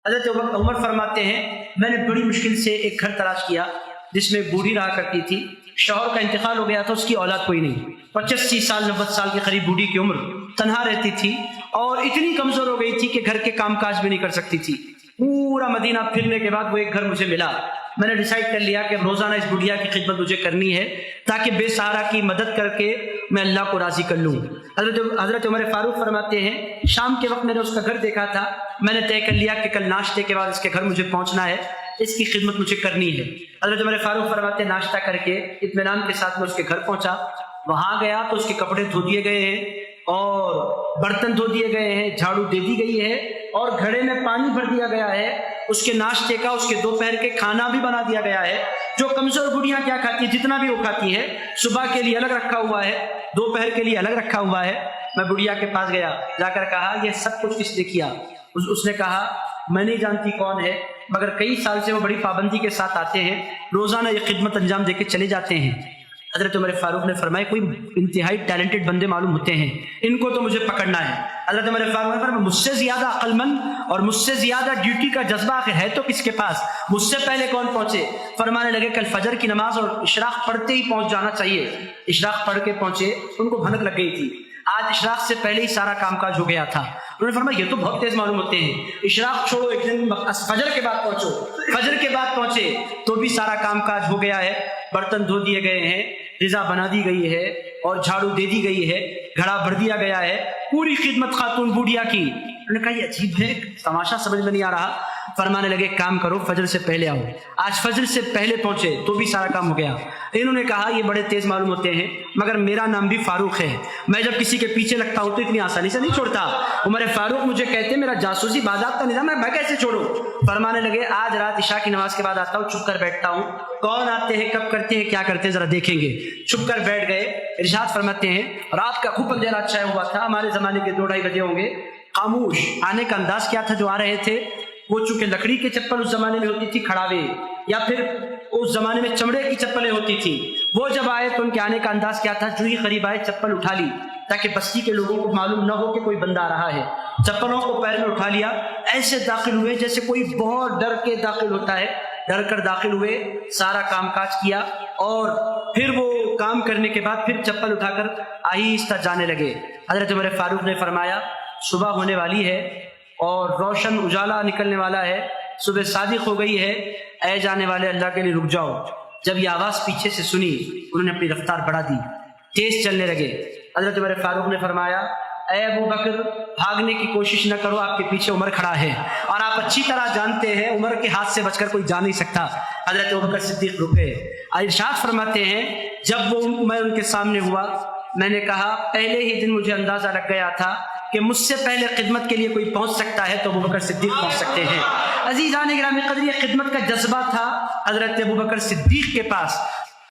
حضرت عمر فرماتے ہیں میں نے بڑی مشکل سے ایک گھر تلاش کیا جس میں بوڑھی رہا کرتی تھی، شوہر کا انتقال ہو گیا تھا، اس کی اولاد کوئی نہیں، 85 سال 90 سال کے قریب بوڑھی کی عمر، تنہا رہتی تھی اور اتنی کمزور ہو گئی تھی کہ گھر کے کام کاج بھی نہیں کر سکتی تھی۔ پورا مدینہ پھرنے کے بعد وہ ایک گھر مجھے ملا۔ میں نے ڈیسائیڈ کر لیا کہ روزانہ اس بڑھیا کی خدمت مجھے کرنی ہے تاکہ بے سہارا کی مدد کر کے میں اللہ کو راضی کر لوں۔ حضرت عمر فاروق فرماتے ہیں شام کے وقت میں نے اس کا گھر دیکھا تھا، میں نے طے کر لیا کہ کل ناشتے کے بعد اس کے گھر مجھے پہنچنا ہے، اس کی خدمت مجھے کرنی ہے۔ حضرت عمر فاروق فرماتے ہیں ناشتہ کر کے اطمینان کے ساتھ میں اس کے گھر پہنچا، وہاں گیا تو اس کے کپڑے دھو دیے گئے ہیں اور برتن دھو دیے گئے ہیں، جھاڑو دے دی گئی ہے اور گھڑے میں پانی بھر دیا گیا ہے، اس کے ناشتے کا اس کے دوپہر کے کھانا بھی بنا دیا گیا ہے۔ جو کمزور بڑھیاں کیا کھاتی ہیں، جتنا بھی وہ کھاتی ہے، صبح کے لیے الگ رکھا ہوا ہے، دوپہر کے لیے الگ رکھا ہوا ہے۔ میں بڑھیا کے پاس گیا، جا کر کہا یہ سب کچھ کس نے کیا؟ اس نے کہا میں نہیں جانتی کون ہے، مگر کئی سال سے وہ بڑی پابندی کے ساتھ آتے ہیں، روزانہ یہ خدمت انجام دے کے چلے جاتے ہیں۔ حضرت عمر فاروق نے فرمایا کوئی انتہائی ٹیلنٹڈ بندے معلوم ہوتے ہیں، ان کو تو مجھے پکڑنا ہے۔ حضرت عمر فاروق نے فرمایا مجھ سے زیادہ عقل مند اور مجھ سے زیادہ ڈیوٹی کا جذبہ آخر ہے تو کس کے پاس؟ مجھ سے پہلے کون پہنچے؟ فرمانے لگے کل فجر کی نماز اور اشراق پڑھتے ہی پہنچ جانا چاہیے۔ اشراق پڑھ کے پہنچے، ان کو بھنک لگ گئی تھی، آج اشراق سے پہلے ہی سارا کام کاج ہو گیا تھا۔ انہوں نے فرمایا یہ تو بہت تیز معلوم ہوتے ہیں، اشراق چھوڑو ایک دن فجر کے بعد پہنچو، فجر کے بعد پہنچے تو بھی سارا کام کاج ہو گیا ہے، برتن دھو دیے گئے ہیں، غذا بنا دی گئی ہے اور جھاڑو دے دی گئی ہے، گھڑا بھر دیا گیا ہے، پوری خدمت خاتون بوڑھیا کی۔ انہوں نے کہا یہ عجیب ہے، تماشا سمجھ میں نہیں آ رہا۔ فرمانے لگے کام کرو فجر سے پہلے آؤ، آج فجر سے پہلے پہنچے تو بھی سارا کام ہو گیا۔ انہوں نے کہا یہ بڑے تیز معلوم ہوتے ہیں، مگر میرا نام بھی فاروق ہے، میں جب کسی کے پیچھے لگتا ہوں تو اتنی آسانی سے نہیں چھوڑتا۔ عمر فاروق مجھے کہتے میرا جاسوسی باضابطہ نظام ہے، میں کیسے چھوڑوں؟ فرمانے لگے آج رات عشاء کی نماز کے بعد آتا ہوں، چھپ کر بیٹھتا ہوں، کون آتے ہیں کب کرتے ہیں کیا کرتے ہیں ذرا دیکھیں گے۔ چھپ کر بیٹھ گئے۔ ارشاد فرماتے ہیں رات کا خوب اندھیرا چھایا ہوا تھا، ہمارے زمانے کے 2-2:30 بجے ہوں گے۔ خاموش آنے کا انداز کیا تھا؟ جو آ رہے تھے وہ چونکہ لکڑی کے چپل اس زمانے میں ہوتی تھی کھڑاوے، یا پھر اس زمانے میں چمڑے کی چپلیں ہوتی تھی، وہ جب آئے تو ان کے آنے کا انداز کیا تھا؟ جو ہی قریب آئے چپل اٹھا لی تاکہ بستی کے لوگوں کو معلوم نہ ہو کہ کوئی بندہ آ رہا ہے، چپلوں کو پیر میں اٹھا لیا، ایسے داخل ہوئے جیسے کوئی بہت ڈر کے داخل ہوتا ہے، ڈر کر داخل ہوئے، سارا کام کاج کیا اور پھر وہ کام کرنے کے بعد پھر چپل اٹھا کر آہستہ جانے لگے۔ حضرت عمر فاروق نے فرمایا صبح ہونے والی ہے اور روشن اجالا نکلنے والا ہے، صبح صادق ہو گئی ہے، اے جانے والے اللہ کے لیے رک جاؤ۔ جب یہ آواز پیچھے سے سنی انہوں نے اپنی رفتار بڑھا دی، تیز چلنے لگے۔ حضرت عمر فاروق نے فرمایا اے ابو بکر بھاگنے کی کوشش نہ کرو، آپ کے پیچھے عمر کھڑا ہے اور آپ اچھی طرح جانتے ہیں عمر کے ہاتھ سے بچ کر کوئی جا نہیں سکتا۔ حضرت ابو بکر صدیق رکے۔ ارشاد فرماتے ہیں جب میں ان کے سامنے ہوا میں نے کہا پہلے ہی دن مجھے اندازہ لگ گیا تھا کہ مجھ سے پہلے خدمت کے لیے کوئی پہنچ سکتا ہے تو ابو بکر صدیق پہنچ سکتے ہیں۔ عزیزان گرامی قدر، یہ خدمت کا جذبہ تھا حضرت ابو بکر صدیق کے پاس۔